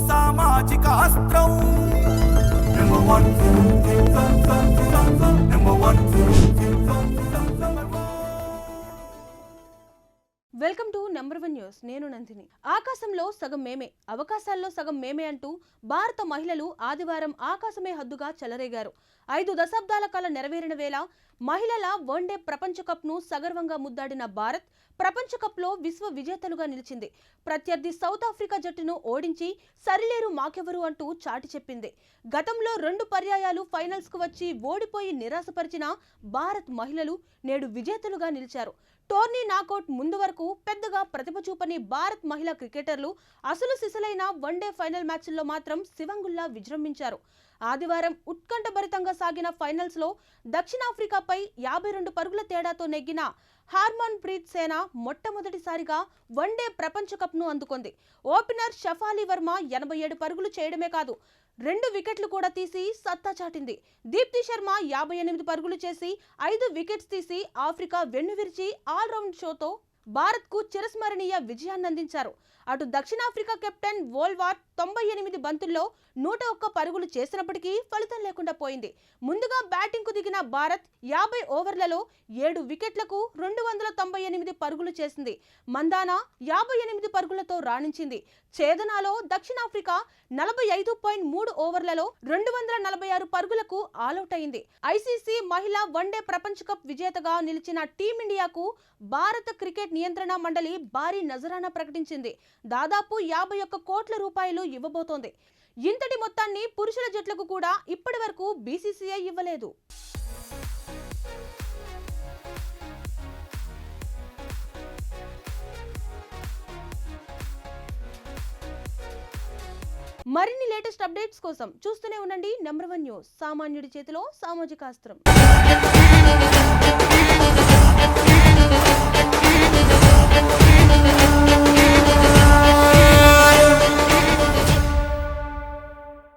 సామాజిక అస్త్రం welcome to number 1 news. నేను నందిని. ఆకాశంలో సగం మేమే, అవకాశాల్లో సగం మేమే అంటూ భారత మహిళలు ఆదివారం ఆకాశమే హద్దుగా చెలరేగారు. 5 దశాబ్దాల కాల నెరవేరిన వేళ మహిళల వన్డే ప్రపంచ కప్ ను సగర్వంగా ముద్దాడిన భారత్ ప్రపంచ కప్ లో విశ్వ విజేతలుగా నిలిచింది. ప్రత్యర్థి సౌత్ ఆఫ్రికా జట్టును ఓడించి సరిలేరు మాకెవరు అంటూ చాటి చెప్పింది. గతంలో 2 పర్యాయాలు ఫైనల్స్ కు వచ్చి ఓడిపోయి నిరాశపరిచిన భారత్ మహిళలు నేడు విజేతలుగా నిలిచారు. టోర్నీ నాకౌట్ ముందు వరకు పెద్దగా ప్రతిభ చూపని భారత్ మహిళా క్రికెటర్లు అసలు సిసలైన వన్డే ఫైనల్ మ్యాచ్ల్లో మాత్రం శివంగుల్లా విజృంభించారు. ఆదివారం ఉత్కంఠభరితంగా సాగిన ఫైనల్స్ లో దక్షిణాఫ్రికాపై 52 పరుగుల తేడాతో నెగ్గిన హార్మన్ ప్రీత్ సేన మొట్టమొదటిసారిగా వన్డే ప్రపంచ కప్ ను అందుకుంది. ఓపెనర్ షఫాలి వర్మ 87 పరుగులు చేయడమే కాదు 2 వికెట్లు కూడా తీసి సత్తా చాటింది. దీప్తి శర్మ 58 పరుగులు చేసి 5 వికెట్స్ తీసి ఆఫ్రికా వెన్నువిరిచి ఆల్రౌండ్ షోతో భారత్ కు చిరస్మరణీయ విజయాన్ని అందించారు. అటు దక్షిణాఫ్రికా కెప్టెన్ వోల్వార్ట్ 98 బంతుల్లో 101 పరుగులు చేసినప్పటికీ ఫలితం లేకుండా పోయింది. ముందుగా బ్యాటింగ్ కు దిగిన భారత్ 50 ఓవర్లలో 7 వికెట్లకు 298 పరుగులు చేసింది. మందానా 58 పరుగులతో రాణించింది. ఛేదనాలో దక్షిణాఫ్రికా 45.3 ఓవర్లలో 246 పరుగులకు ఆలౌట్ అయింది. ఐసీసీ మహిళా వన్డే ప్రపంచ కప్ విజేతగా నిలిచిన టీమిండియాకు భారత క్రికెట్ నియంత్రణ మండలి భారీ నజరానా ప్రకటించింది. దాదాపు 51 కోట్ల రూపాయలు ఇవ్వబోతోంది. ఇంతటి మొత్తాన్ని పురుషుల జట్లకు కూడా ఇప్పటి వరకు బీసీసీఐ ఇవ్వలేదు. మరిన్ని లేటెస్ట్ అప్డేట్స్ కోసం చూస్తూనే ఉండండి నంబర్ 1 న్యూస్. సామాన్యుడి చేతిలో సామాజిక అస్త్రం.